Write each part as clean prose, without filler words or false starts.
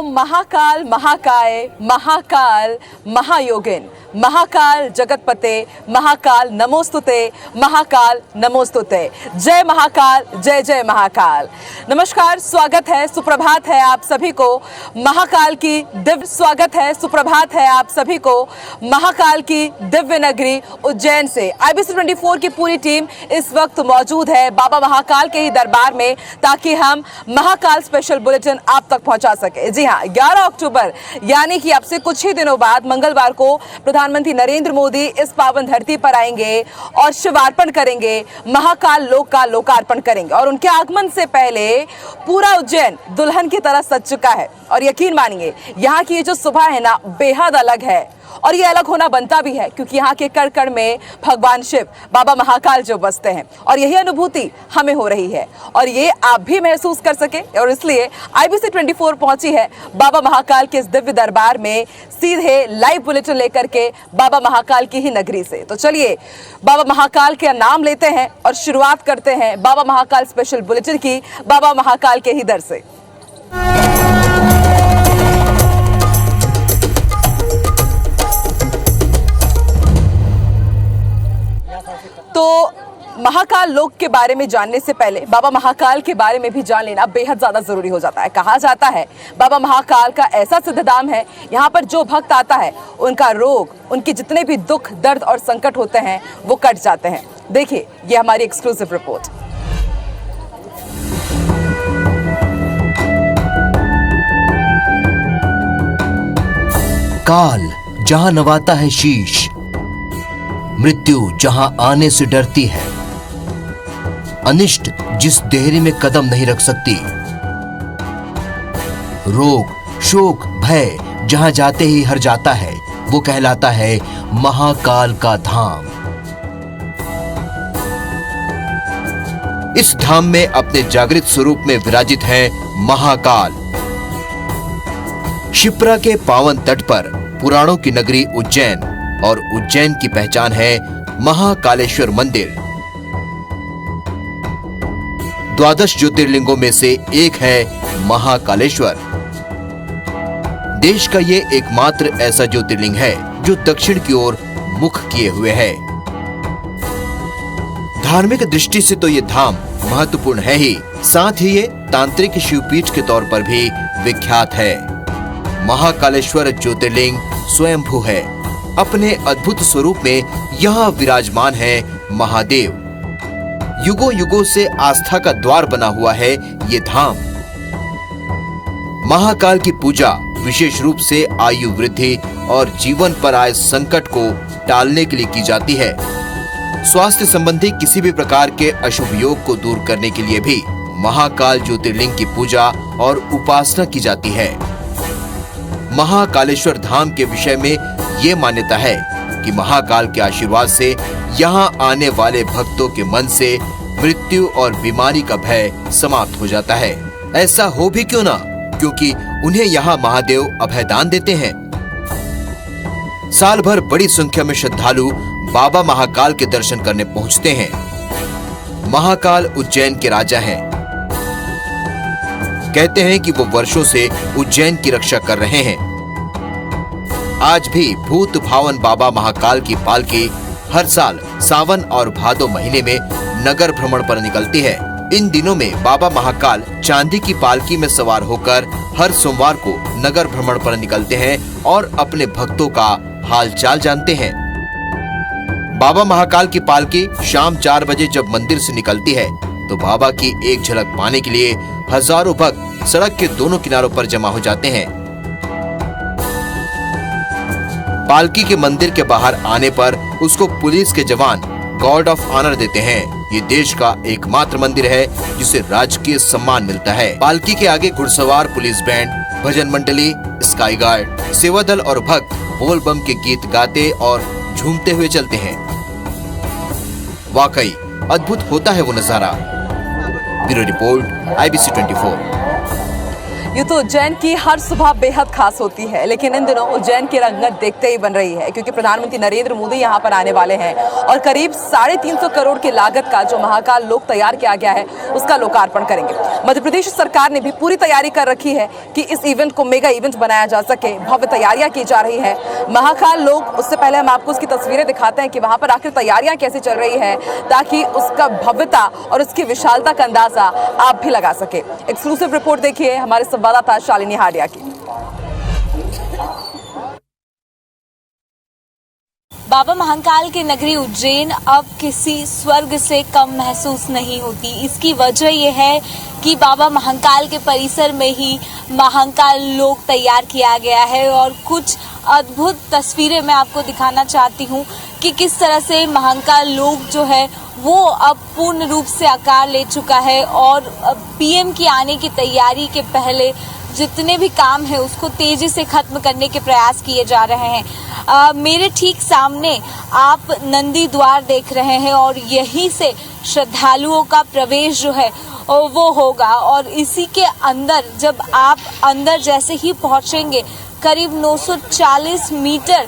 ओम महाकाल महाकाय महाकाल महायोगिन महाकाल जगतपते महाकाल नमोस्तुते महाकाल नमोस्तुते। जय महाकाल, जय जय महाकाल। नमस्कार, स्वागत है, सुप्रभात है आप सभी को महाकाल की दिव्य स्वागत है, सुप्रभात है आप सभी को महाकाल की दिव्य नगरी उज्जैन से। IBC 24 की पूरी टीम इस वक्त मौजूद है बाबा महाकाल के ही दरबार में, ताकि हम महाकाल स्पेशल बुलेटिन आप तक पहुंचा सके। जी हाँ, 11 अक्टूबर यानी कि अब से कुछ ही दिनों बाद मंगलवार को प्रधानमंत्री नरेंद्र मोदी इस पावन धरती पर आएंगे और शिवार्पण करेंगे, महाकाल लोक का लोकार्पण करेंगे। और उनके आगमन से पहले पूरा उज्जैन दुल्हन की तरह सज चुका है। और यकीन मानिए, यहाँ की ये जो सुबह है ना, बेहद अलग है। और ये अलग होना बनता भी है, क्योंकि यहाँ के कण कण में भगवान शिव बाबा महाकाल जो बसते हैं। और यही अनुभूति हमें हो रही है और ये आप भी महसूस कर सके, और इसलिए IBC 24 पहुंची है बाबा महाकाल के इस दिव्य दरबार में, सीधे लाइव बुलेटिन लेकर के बाबा महाकाल की ही नगरी से। तो चलिए बाबा महाकाल का नाम लेते हैं और शुरुआत करते हैं बाबा महाकाल स्पेशल बुलेटिन की, बाबा महाकाल के ही दर से। तो महाकाल लोक के बारे में जानने से पहले बाबा महाकाल के बारे में भी जान लेना बेहद ज्यादा जरूरी हो जाता है। कहा जाता है बाबा महाकाल का ऐसा सिद्धधाम है, यहाँ पर जो भक्त आता है उनका रोग, उनके जितने भी दुख दर्द और संकट होते हैं वो कट जाते हैं। देखिए ये हमारी एक्सक्लूसिव रिपोर्ट। काल जहां नवाता है शीश, मृत्यु जहां आने से डरती है, अनिष्ट जिस देहरी में कदम नहीं रख सकती, रोग शोक भय जहां जाते ही हर जाता है, वो कहलाता है महाकाल का धाम। इस धाम में अपने जागृत स्वरूप में विराजित है महाकाल। शिप्रा के पावन तट पर पुराणों की नगरी उज्जैन, और उज्जैन की पहचान है महाकालेश्वर मंदिर। 12 ज्योतिर्लिंगों में से एक है महाकालेश्वर। देश का ये एकमात्र ऐसा ज्योतिर्लिंग है जो दक्षिण की ओर मुख किए हुए है। धार्मिक दृष्टि से तो ये धाम महत्वपूर्ण है ही, साथ ही ये तांत्रिक शिवपीठ के तौर पर भी विख्यात है। महाकालेश्वर ज्योतिर्लिंग स्वयंभू है। अपने अद्भुत स्वरूप में यहाँ विराजमान है महादेव। युगों युगों से आस्था का द्वार बना हुआ है ये धाम। महाकाल की पूजा विशेष रूप से आयु वृद्धि और जीवन पर आए संकट को टालने के लिए की जाती है। स्वास्थ्य संबंधी किसी भी प्रकार के अशुभ योग को दूर करने के लिए भी महाकाल ज्योतिर्लिंग की पूजा और उपासना की जाती है। महाकालेश्वर धाम के विषय में ये मान्यता है कि महाकाल के आशीर्वाद से यहाँ आने वाले भक्तों के मन से मृत्यु और बीमारी का भय समाप्त हो जाता है। ऐसा हो भी क्यों ना, क्योंकि उन्हें यहाँ महादेव अभयदान देते हैं। साल भर बड़ी संख्या में श्रद्धालु बाबा महाकाल के दर्शन करने पहुँचते हैं। महाकाल उज्जैन के राजा हैं। कहते हैं कि वो वर्षों से उज्जैन की रक्षा कर रहे हैं। आज भी भूत भावन बाबा महाकाल की पालकी हर साल सावन और भादो महीने में नगर भ्रमण पर निकलती है। इन दिनों में बाबा महाकाल चांदी की पालकी में सवार होकर हर सोमवार को नगर भ्रमण पर निकलते हैं और अपने भक्तों का हालचाल जानते हैं। बाबा महाकाल की पालकी शाम 4 बजे जब मंदिर से निकलती है तो बाबा की एक झलक पाने के लिए हजारों भक्त सड़क के दोनों किनारों पर जमा हो जाते हैं। पालकी के मंदिर के बाहर आने पर उसको पुलिस के जवान गार्ड ऑफ ऑनर देते हैं। ये देश का एकमात्र मंदिर है जिसे राजकीय सम्मान मिलता है। पालकी के आगे घुड़सवार, पुलिस बैंड, भजन मंडली, स्काई गार्ड, सेवा दल और भक्त बोल बम के गीत गाते और झूमते हुए चलते हैं। वाकई अद्भुत होता है वो नजारा। Bureau report, IBC 24। ये तो उज्जैन की हर सुबह बेहद खास होती है, लेकिन इन दिनों उज्जैन की रंगत देखते ही बन रही है, क्योंकि प्रधानमंत्री नरेंद्र मोदी यहां पर आने वाले हैं और करीब 350 करोड़ की लागत का जो महाकाल लोक तैयार किया गया है उसका लोकार्पण करेंगे। मध्य प्रदेश सरकार ने भी पूरी तैयारी कर रखी है कि इस इवेंट को मेगा इवेंट बनाया जा सके। भव्य तैयारियां की जा रही है महाकाल लोक। उससे पहले हम आपको उसकी तस्वीरें दिखाते हैं कि वहां पर आखिर तैयारियां कैसे चल रही है, ताकि उसका भव्यता और उसकी विशालता का अंदाजा आप भी लगा सके। एक्सक्लूसिव रिपोर्ट देखिए हमारे संवाददाता शालिनी हाडिया की। बाबा महाकाल की नगरी उज्जैन अब किसी स्वर्ग से कम महसूस नहीं होती। इसकी वजह यह है कि बाबा महाकाल के परिसर में ही महाकाल लोक तैयार किया गया है और कुछ अद्भुत तस्वीरें मैं आपको दिखाना चाहती हूँ कि किस तरह से महाकाल लोक जो है वो अब पूर्ण रूप से आकार ले चुका है और पीएम की आने की तैयारी के पहले जितने भी काम है उसको तेजी से खत्म करने के प्रयास किए जा रहे हैं। मेरे ठीक सामने आप नंदी द्वार देख रहे हैं और यहीं से श्रद्धालुओं का प्रवेश जो है वो होगा और इसी के अंदर जब आप अंदर जैसे ही पहुंचेंगे करीब 940 मीटर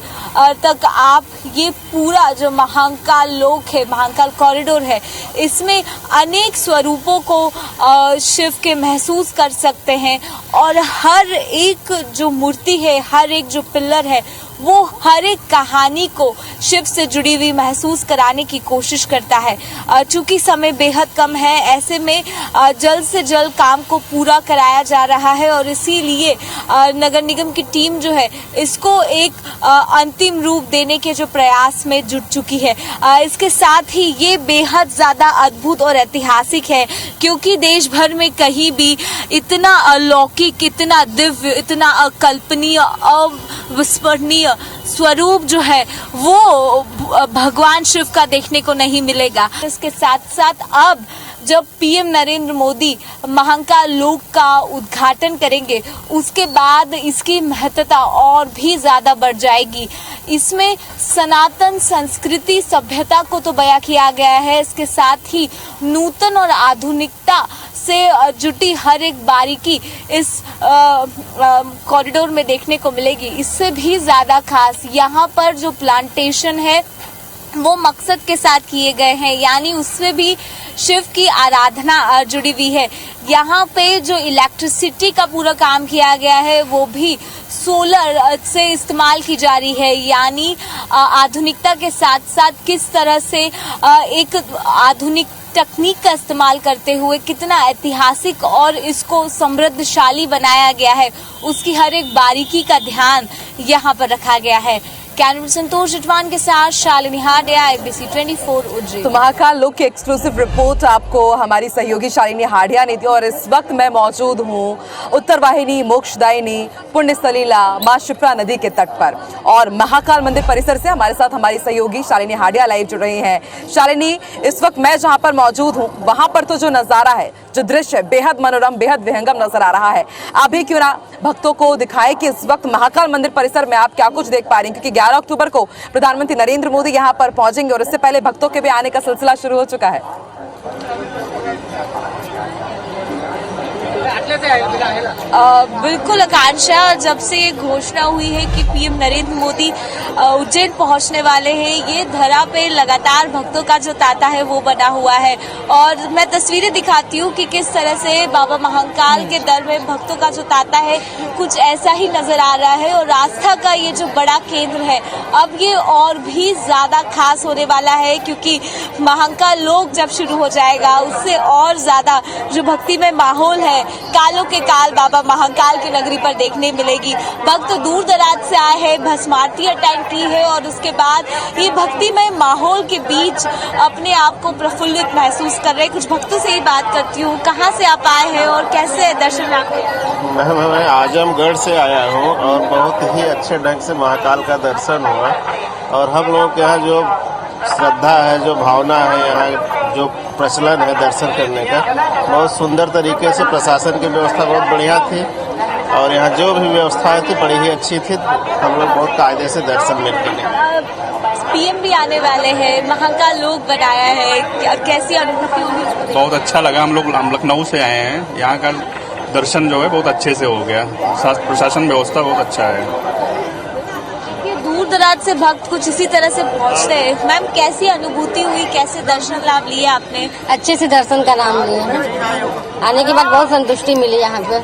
तक आप ये पूरा जो महाकाल लोक है, महाकाल कॉरिडोर है, इसमें अनेक स्वरूपों को शिव के महसूस कर सकते हैं और हर एक जो मूर्ति है, हर एक जो पिलर है वो हर एक कहानी को शिव से जुड़ी हुई महसूस कराने की कोशिश करता है। चूंकि समय बेहद कम है, ऐसे में जल्द से जल्द काम को पूरा कराया जा रहा है और इसीलिए नगर निगम की टीम जो है इसको एक अंतिम रूप देने के जो प्रयास में जुट चुकी है। इसके साथ ही ये बेहद ज़्यादा अद्भुत और ऐतिहासिक है, क्योंकि देश भर में कहीं भी इतना अलौकिक, इतना दिव्य, इतना अकल्पनीय, अविस्मरणीय स्वरूप जो है वो भगवान शिव का देखने को नहीं मिलेगा। इसके साथ साथ अब जब पीएम नरेंद्र मोदी महाकाल लोक का उद्घाटन करेंगे उसके बाद इसकी महत्ता और भी ज़्यादा बढ़ जाएगी। इसमें सनातन संस्कृति सभ्यता को तो बयां किया गया है, इसके साथ ही नूतन और आधुनिकता से जुटी हर एक बारीकी इस कॉरिडोर में देखने को मिलेगी। इससे भी ज़्यादा खास यहाँ पर जो प्लांटेशन है वो मकसद के साथ किए गए हैं, यानी उससे भी शिव की आराधना जुड़ी हुई है। यहाँ पे जो इलेक्ट्रिसिटी का पूरा काम किया गया है वो भी सोलर से इस्तेमाल की जा रही है, यानी आधुनिकता के साथ साथ किस तरह से एक आधुनिक तकनीक का इस्तेमाल करते हुए कितना ऐतिहासिक और इसको समृद्धशाली बनाया गया है उसकी हर एक बारीकी का ध्यान यहाँ पर रखा गया है। कैमरा संतोष जिटवान के साथ शालिनी हाडिया, ABC 24 उज्जैन। तो महाकाल लोक की एक्सक्लूसिव रिपोर्ट आपको हमारी सहयोगी शालिनी हाडिया ने दी और इस वक्त मैं मौजूद हूँ उत्तर वाहिनी मोक्षदायिनी पुण्य सलीला माँ शिप्रा नदी के तट पर और महाकाल मंदिर परिसर से हमारे साथ हमारी सहयोगी शालिनी हाडिया लाइव जुड़ रही हैं। शालिनी, इस वक्त मैं जहाँ पर मौजूद हूँ वहाँ पर तो जो नज़ारा है, जो दृश्य है, बेहद मनोरम, बेहद विहंगम नजर आ रहा है। आप भी क्यों ना भक्तों को दिखाए कि इस वक्त महाकाल मंदिर परिसर में आप क्या कुछ देख पा रही हैं, क्योंकि 11 अक्टूबर को प्रधानमंत्री नरेंद्र मोदी यहां पर पहुंचेंगे और इससे पहले भक्तों के भी आने का सिलसिला शुरू हो चुका है। बिल्कुल आकांक्षा, जब से ये घोषणा हुई है कि पीएम नरेंद्र मोदी उज्जैन पहुंचने वाले हैं, ये धरा पे लगातार भक्तों का जो तांता है वो बना हुआ है और मैं तस्वीरें दिखाती हूँ कि किस तरह से बाबा महाकाल के दर में भक्तों का जो तांता है कुछ ऐसा ही नजर आ रहा है और आस्था का ये जो बड़ा केंद्र है अब ये और भी ज्यादा खास होने वाला है, क्योंकि महाकाल लोक जब शुरू हो जाएगा उससे और ज्यादा जो भक्तिमय माहौल है कालों के काल बाबा महाकाल की नगरी पर देखने मिलेगी। भक्त दूर दराज से आए हैं, भस्मारती अटेंड की है और उसके बाद ये भक्तिमय माहौल के बीच अपने आप को प्रफुल्लित महसूस कर रहे हैं। कुछ भक्तों से ही बात करती हूँ, कहाँ से आप आए हैं और कैसे दर्शन आपके? मैं आजमगढ़ से आया हूँ और बहुत ही अच्छे ढंग से महाकाल का दर्शन हुआ और हम लोगों के यहाँ जो श्रद्धा है, जो भावना है, यहाँ जो प्रचलन है दर्शन करने का, बहुत सुंदर तरीके से प्रशासन की व्यवस्था बहुत बढ़िया थी और यहाँ जो भी व्यवस्था थी बड़ी ही अच्छी थी। हम लोग बहुत कायदे से दर्शन मिल गए। पीएम भी आने वाले हैं, महाकाल लोक बनाया है, कैसी अनुभूति होगी? बहुत अच्छा लगा। हम लोग लखनऊ से आए हैं, यहाँ का दर्शन जो है बहुत अच्छे से हो गया। प्रशासन व्यवस्था बहुत अच्छा है। दूर दराज से भक्त कुछ इसी तरह से पहुंचते हैं। मैम, कैसी अनुभूति हुई, कैसे दर्शन लाभ लिए आपने? अच्छे से दर्शन का नाम लिए। आने के बाद बहुत संतुष्टि मिली यहाँ पे।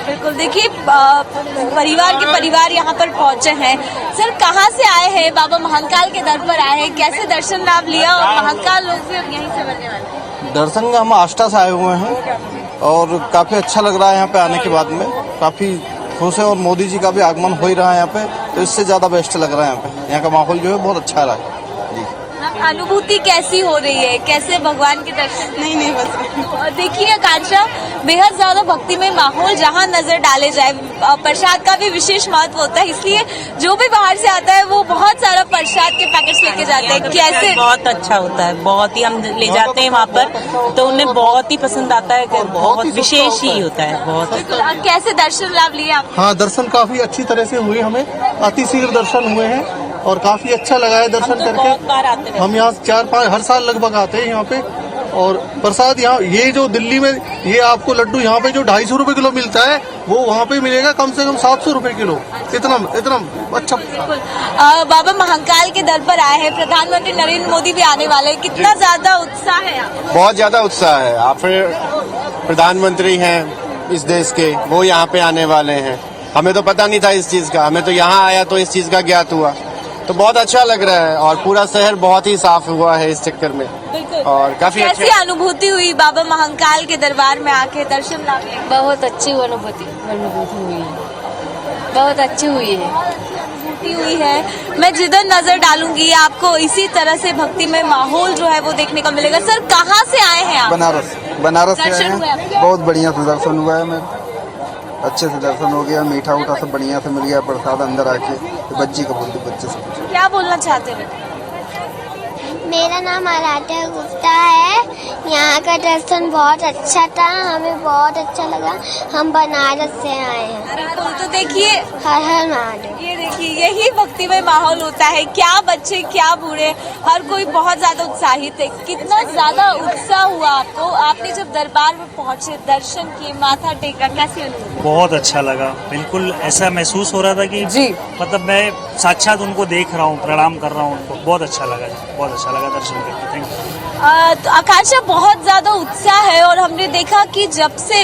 बिल्कुल, देखिए परिवार के परिवार यहाँ पर पहुंचे हैं। सर, कहाँ से आए हैं? बाबा महाकाल के दर पर आए हैं, कैसे दर्शन लाभ लिया? और महाकाल लोग भी अब यहीं से बनने वाले हैं। दर्शन का हम आष्टा से आए हुए हैं और काफ़ी अच्छा लग रहा है यहाँ पे आने के बाद में। काफ़ी खुश है और मोदी जी का भी आगमन हो ही रहा है यहाँ पे, तो इससे ज़्यादा बेस्ट लग रहा है यहाँ पे। यहाँ का माहौल जो है बहुत अच्छा रहा है जी। अनुभूति कैसी हो रही है? कैसे भगवान के दर्शन? नहीं बस। और देखिए आकांक्षा, बेहद ज्यादा भक्तिमय माहौल, जहाँ नजर डाले जाए प्रसाद का भी विशेष महत्व होता है, इसलिए जो भी बाहर से आता है वो बहुत सारा प्रसाद के पैकेट्स लेके जाते हैं। कैसे? बहुत अच्छा होता है, बहुत ही हम ले जाते हैं वहाँ पर, तो उन्हें बहुत ही पसंद आता है। बहुत विशेष ही होता है बहुत। कैसे दर्शन लाभ लिए आप? हाँ, दर्शन काफ़ी अच्छी तरह से हुए, हमें अतिशीघ्र दर्शन हुए हैं और काफ़ी अच्छा लगा है दर्शन करके। हम यहाँ 4-5 हर साल लगभग आते हैं यहाँ पे। और प्रसाद यहाँ, ये जो दिल्ली में ये आपको लड्डू यहाँ पे जो 250 रुपए किलो मिलता है, वो वहाँ पे मिलेगा कम से कम 700 रुपए किलो। इतना अच्छा। बाबा महाकाल के दर पर आए हैं, प्रधानमंत्री नरेंद्र मोदी भी आने वाले हैं, कितना ज्यादा उत्साह है? बहुत ज्यादा उत्साह है। आप फिर प्रधानमंत्री हैं इस देश के, वो यहाँ पे आने वाले हैं। हमें तो पता नहीं था इस चीज का, हमें तो यहाँ आया तो इस चीज का ज्ञात हुआ, तो बहुत अच्छा लग रहा है। और पूरा शहर बहुत ही साफ हुआ है इस चक्कर में, और काफी कैसी अनुभूति हुई बाबा महाकाल के दरबार में आके दर्शन लाभ? बहुत अच्छी अनुभूति हुई है, बहुत अच्छी हुई है। मैं जिधर नजर डालूंगी आपको इसी तरह से भक्ति में माहौल जो है वो देखने को मिलेगा। सर, कहाँ से आए हैं आप? बनारस से दर्शन हुए आए हैं। बहुत बढ़िया से दर्शन हुआ है, मैं अच्छे से दर्शन हो गया। मीठा उठा सब बढ़िया से मिल गया, प्रसाद अंदर आके। तो बच्ची का बोलते बच्चे से क्या बोलना चाहते हो? मेरा नाम आराध्या गुप्ता है। यहाँ का दर्शन बहुत अच्छा था, हमें बहुत अच्छा लगा। हम बनारस से आए हैं। तो देखिए, हर हर महादेव। ये देखिए, यही भक्तिमय माहौल होता है। क्या बच्चे, क्या बूढ़े, हर कोई बहुत ज्यादा उत्साहित है। कितना ज्यादा उत्साह हुआ आपको? आपने जब दरबार में पहुंचे, दर्शन किए, माथा टेका, कैसी अनुभूति? बहुत अच्छा लगा। बिल्कुल ऐसा महसूस हो रहा था कि जी, मतलब मैं साक्षात उनको देख रहा हूँ, प्रणाम कर रहा हूँ उनको। बहुत अच्छा लगा, बहुत अच्छा लगा दर्शन करके। Thank you. तो आकांक्षा, बहुत ज्यादा उत्साह है और हमने देखा कि जब से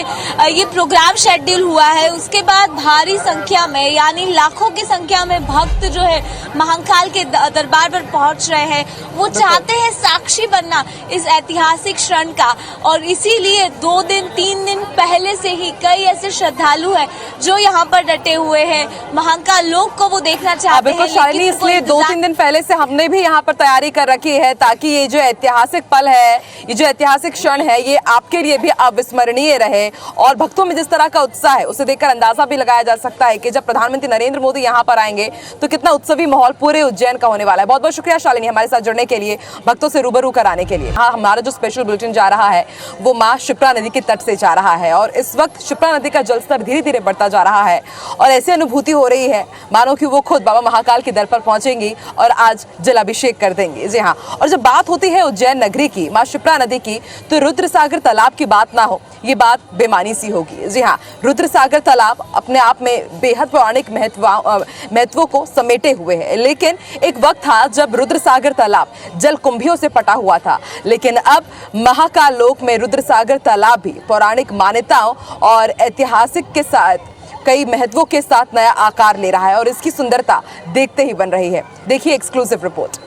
ये प्रोग्राम शेड्यूल हुआ है उसके बाद भारी संख्या में, यानी लाखों की संख्या में भक्त जो है महाकाल के दरबार पर पहुंच रहे हैं। वो चाहते हैं साक्षी बनना इस ऐतिहासिक क्षण का, और इसीलिए 2 दिन 3 दिन पहले से ही कई ऐसे श्रद्धालु हैं जो यहाँ पर डटे हुए हैं। महाकाल लोग को वो देखना चाहते हैं। बिल्कुल शालिनी, इसलिए 2-3 दिन पहले से हमने भी यहाँ पर तैयारी कर रखी है, ताकि ये जो ऐतिहासिक पल है, ये जो ऐतिहासिक क्षण है, ये आपके लिए भी अविस्मरणीय रहे। और भक्तों में जिस तरह का उत्साह है, उसे देखकर अंदाजा भी लगाया जा सकता है कि जब प्रधानमंत्री नरेंद्र मोदी यहाँ पर आएंगे तो कितना उत्सवी माहौल पूरे उज्जैन का होने वाला है। बहुत बहुत शुक्रिया शालिनी, हमारे साथ जुड़ने के लिए, भक्तों से रूबरू कराने के लिए। हाँ, हमारा जो स्पेशल बुलेटिन जा रहा है वो माँ शिप्रा नदी के तट से जा रहा है, और इस वक्त शिप्रा नदी का जलस्तर धीरे धीरे बढ़ता जा रहा है और ऐसी अनुभूति हो रही है मानो कि वो खुद बाबा महाकाल के दर पर पहुंचेंगी और आज जलाभिषेक कर देंगे। जी हाँ, और जब बात होती है उज्जैन नगरी की, माँ शिप्रा नदी की, तो रुद्रसागर तालाब की बात ना हो, ये बात बेमानी सी होगी। जी हाँ, रुद्रसागर तालाब अपने आप में बेहद पौराणिक महत्वों को समेटे हुए है, लेकिन एक वक्त था जब रुद्रसागर तालाब जल कुंभियों से पटा हुआ था, लेकिन अब महाकाल लोक में रुद्रसागर तालाब भी पौराणिक मान्यताओं और ऐतिहासिक के साथ कई महत्वों के साथ नया आकार ले रहा है और इसकी सुंदरता देखते ही बन रही है। देखिए एक्सक्लूसिव रिपोर्ट।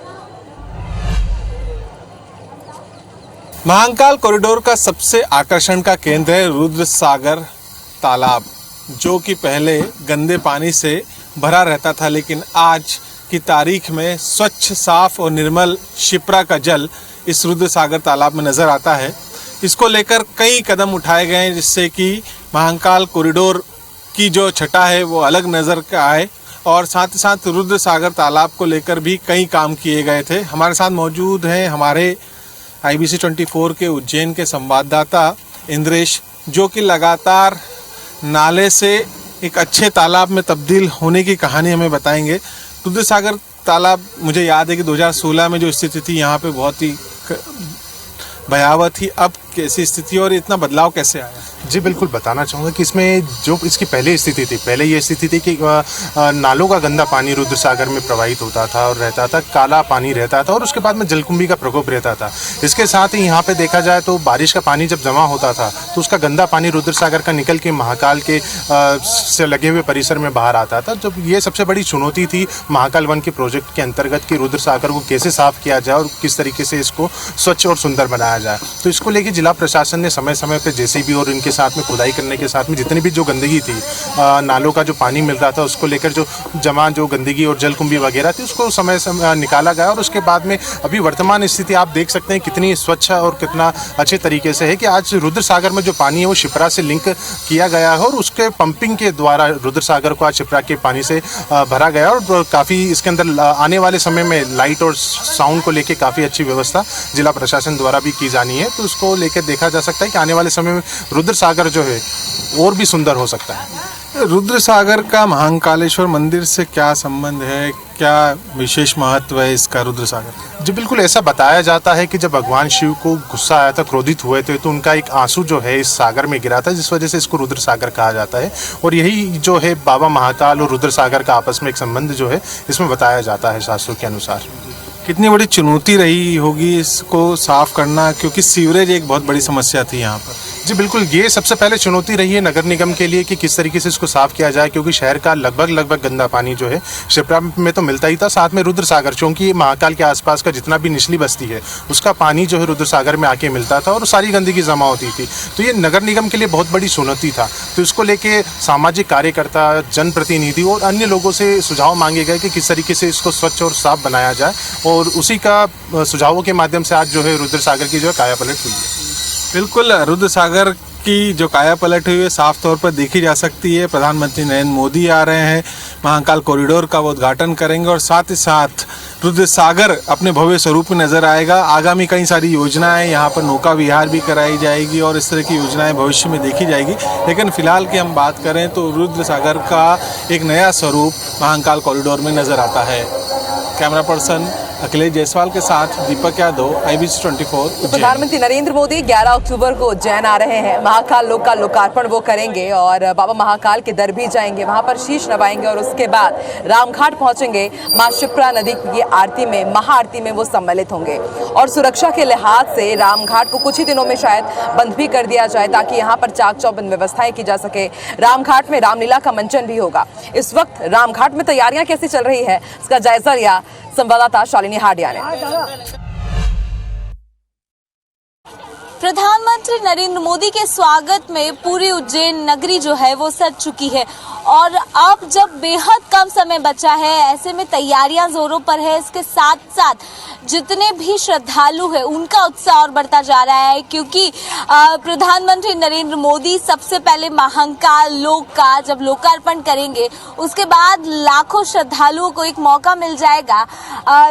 महाकाल कॉरिडोर का सबसे आकर्षण का केंद्र है रुद्रसागर तालाब, जो कि पहले गंदे पानी से भरा रहता था, लेकिन आज की तारीख में स्वच्छ, साफ और निर्मल शिप्रा का जल इस रुद्रसागर तालाब में नजर आता है। इसको लेकर कई कदम उठाए गए हैं जिससे कि महाकाल कॉरिडोर की जो छटा है वो अलग नजर का आए, और साथ ही साथ रुद्रसागर तालाब को लेकर भी कई काम किए गए थे। हमारे साथ मौजूद हैं हमारे IBC 24 के उज्जैन के संवाददाता इंद्रेश, जो कि लगातार नाले से एक अच्छे तालाब में तब्दील होने की कहानी हमें बताएंगे। रुद्रसागर तालाब, मुझे याद है कि 2016 में जो स्थिति थी यहाँ पे बहुत ही भयावह थी। अब कैसी स्थिति और इतना बदलाव कैसे आया? जी बिल्कुल बताना चाहूँगा कि इसमें जो इसकी पहले स्थिति थी, पहले ये स्थिति थी कि नालों का गंदा पानी रुद्र सागर में प्रवाहित होता था और रहता था, काला पानी रहता था और उसके बाद में जलकुंभी का प्रकोप रहता था। इसके साथ ही यहाँ पे देखा जाए तो बारिश का पानी जब जमा होता था तो उसका गंदा पानी रुद्र सागर का निकल के महाकाल के से लगे हुए परिसर में बाहर आता था। जब ये सबसे बड़ी चुनौती थी महाकाल वन के प्रोजेक्ट के अंतर्गत कि रुद्र सागर को कैसे साफ किया जाए और किस तरीके से इसको स्वच्छ और सुंदर बनाया जाए। तो इसको लेके जिला प्रशासन ने समय समय पर जेसीबी और इनके साथ में खुदाई करने के साथ में जितनी भी जो गंदगी थी, नालों का जो पानी मिल रहा था उसको लेकर जो जमा जो गंदगी और जलकुंभी वगैरह थी उसको समय समय निकाला गया। और उसके बाद में अभी वर्तमान स्थिति आप देख सकते हैं कितनी स्वच्छ और कितना अच्छे तरीके से है कि आज रुद्र सागर में जो पानी है वो शिप्रा से लिंक किया गया है और उसके पंपिंग के द्वारा रुद्र सागर को आज शिप्रा के पानी से भरा गया। और काफ़ी इसके अंदर आने वाले समय में लाइट और साउंड को लेकर काफ़ी अच्छी व्यवस्था जिला प्रशासन द्वारा भी की जानी है। तो उसको लेकर देखा जा सकता है कि आने वाले समय में रुद्र सागर जो है और भी सुंदर हो सकता है। रुद्र सागर का महाकालेश्वर मंदिर से क्या संबंध है, क्या विशेष महत्व है इसका रुद्र सागर? जी बिल्कुल ऐसा बताया जाता है कि जब भगवान शिव को गुस्सा आया था, क्रोधित हुए थे, तो उनका एक आंसू जो है इस सागर में गिरा था, जिस वजह से इसको रुद्र सागर कहा जाता है। और यही जो है बाबा महाकाल और रुद्र सागर का आपस में एक संबंध जो है इसमें बताया जाता है शास्त्रों के अनुसार। कितनी बड़ी चुनौती रही होगी इसको साफ करना, क्योंकि सीवरेज एक बहुत बड़ी समस्या थी यहाँ पर। जी बिल्कुल, ये सबसे पहले चुनौती रही है नगर निगम के लिए कि किस तरीके से इसको साफ किया जाए, क्योंकि शहर का लगभग गंदा पानी जो है शिप्रा में तो मिलता ही था, साथ में रुद्र सागर, क्योंकि महाकाल के आसपास का जितना भी निचली बस्ती है उसका पानी जो है रुद्र सागर में आके मिलता था और सारी गंदगी जमा होती थी। तो ये नगर निगम के लिए बहुत बड़ी चुनौती था। तो इसको लेके सामाजिक कार्यकर्ता, जनप्रतिनिधि और अन्य लोगों से सुझाव मांगे गए कि किस तरीके से इसको स्वच्छ और साफ बनाया जाए, और उसी का सुझावों के माध्यम से आज जो है रुद्र सागर की जो है काया पलट हुई है। बिल्कुल, रुद्र सागर की जो काया पलट हुई है साफ तौर पर देखी जा सकती है। प्रधानमंत्री नरेंद्र मोदी आ रहे हैं, महाकाल कॉरिडोर का वो उद्घाटन करेंगे और साथ ही साथ रुद्र सागर अपने भव्य स्वरूप में नजर आएगा। आगामी कई सारी योजनाएं, यहाँ पर नौका विहार भी कराई जाएगी और इस तरह की योजनाएं भविष्य में देखी जाएगी। लेकिन फिलहाल की हम बात करें तो रुद्र सागर का एक नया स्वरूप महाकाल कॉरिडोर में नजर आता है। कैमरा पर्सन अखिलेश जायसवाल के साथ दीपक यादव, IBC 24। प्रधानमंत्री नरेंद्र मोदी 11 अक्टूबर को उज्जैन आ रहे हैं। महाकाल लोक का लोकार्पण वो करेंगे और बाबा महाकाल के दर भी जाएंगे, वहां पर शीश नवाएंगे और उसके बाद रामघाट पहुंचेंगे। मां शिप्रा नदी की आरती में, महाआरती में वो सम्मिलित होंगे। और सुरक्षा के लिहाज से रामघाट को कुछ ही दिनों में शायद बंद भी कर दिया जाए ताकि यहाँ पर चाक चौबंद व्यवस्थाएं की जा सके। रामघाट में रामलीला का मंचन भी होगा। इस वक्त रामघाट में तैयारियां कैसी चल रही है इसका जायजा लिया संवाददाता शालिनी हाडिया ने। प्रधानमंत्री नरेंद्र मोदी के स्वागत में पूरी उज्जैन नगरी जो है वो सज चुकी है और अब जब बेहद कम समय बचा है ऐसे में तैयारियां जोरों पर है। इसके साथ साथ जितने भी श्रद्धालु हैं उनका उत्साह और बढ़ता जा रहा है, क्योंकि प्रधानमंत्री नरेंद्र मोदी सबसे पहले महाकाल लोक का जब लोकार्पण करेंगे उसके बाद लाखों श्रद्धालुओं को एक मौका मिल जाएगा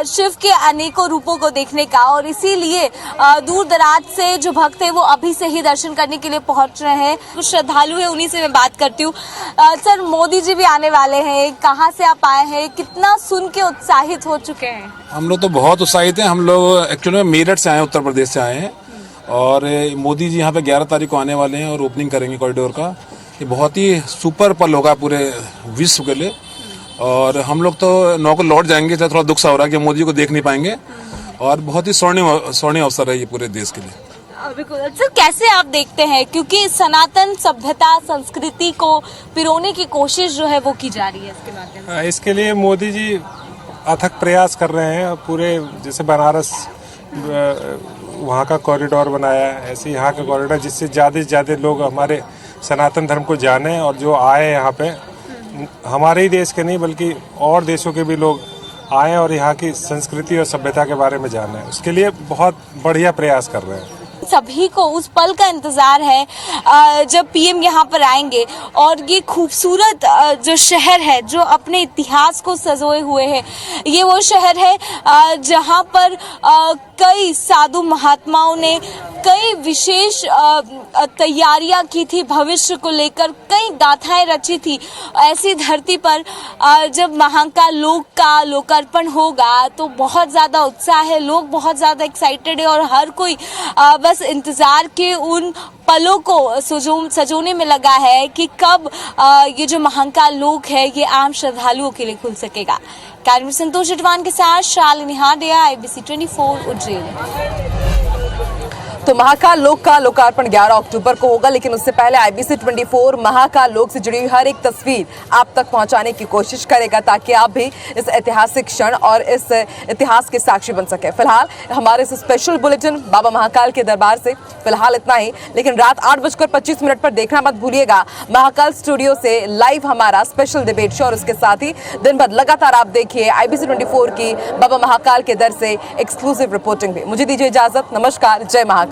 शिव के अनेकों रूपों को देखने का। और इसीलिए दूर दराज से जो भक्त है वो अभी से ही दर्शन करने के लिए पहुंच रहे हैं। कुछ श्रद्धालु है उन्हीं से मैं बात करती हूँ। सर, मोदी जी भी आने वाले हैं, कहाँ से आप आए हैं, कितना सुन के उत्साहित हो चुके हैं? हम लोग तो बहुत उत्साहित हैं। हम लोग एक्चुअली में मेरठ से आए हैं, उत्तर प्रदेश से आए हैं और मोदी जी यहाँ पे 11 तारीख को आने वाले हैं और ओपनिंग करेंगे कॉरिडोर का। ये बहुत ही सुपर पल होगा पूरे विश्व के लिए और हम लोग तो नौ को लौट जाएंगे, थोड़ा दुख सा हो रहा है कि मोदी जी को देख नहीं पाएंगे और बहुत ही स्वर्णिम अवसर है ये पूरे देश के लिए। बिल्कुल सर, कैसे आप देखते हैं, क्योंकि सनातन सभ्यता संस्कृति को पिरोने की कोशिश जो है वो की जा रही है इसके माध्यम से? इसके लिए मोदी जी अथक प्रयास कर रहे हैं। पूरे जैसे बनारस वहाँ का कॉरिडोर बनाया है, ऐसे यहाँ का कॉरिडोर जिससे ज़्यादा से ज़्यादा लोग हमारे सनातन धर्म को जाने और जो आए यहाँ पे हमारे ही देश के नहीं बल्कि और देशों के भी लोग आए और यहाँ की संस्कृति और सभ्यता के बारे में जाने। उसके लिए बहुत बढ़िया प्रयास कर रहे हैं। सभी को उस पल का इंतजार है जब पीएम यहाँ पर आएंगे और ये खूबसूरत जो शहर है जो अपने इतिहास को सजोए हुए है, ये वो शहर है जहाँ पर कई साधु महात्माओं ने कई विशेष तैयारियां की थी, भविष्य को लेकर कई गाथाएं रची थी। ऐसी धरती पर जब महाकाल लोक का लोकार्पण होगा तो बहुत ज़्यादा उत्साह है, लोग बहुत ज़्यादा एक्साइटेड है और हर कोई बस इंतज़ार के उन पलों को सजोने में लगा है कि कब ये जो महाकाल लोक है ये आम श्रद्धालुओं के लिए खुल सकेगा। कैमरा संतोष जटवान के साथ शालिनी हाडिया, IBC 24 उज्जैन। तो महाकाल लोक का लोकार्पण 11 अक्टूबर को होगा, लेकिन उससे पहले IBC 24 महाकाल लोक से जुड़ी हुई हर एक तस्वीर आप तक पहुंचाने की कोशिश करेगा ताकि आप भी इस ऐतिहासिक क्षण और इस इतिहास के साक्षी बन सके। फिलहाल हमारे इस स्पेशल बुलेटिन बाबा महाकाल के दरबार से फिलहाल इतना ही, लेकिन रात 8:25 पर देखना मत भूलिएगा महाकाल स्टूडियो से लाइव हमारा स्पेशल डिबेट शो, और उसके साथ ही दिन भर लगातार आप देखिए IBC 24 की बाबा महाकाल के दर से एक्सक्लूसिव रिपोर्टिंग भी। मुझे दीजिए इजाजत, नमस्कार, जय महाकाल।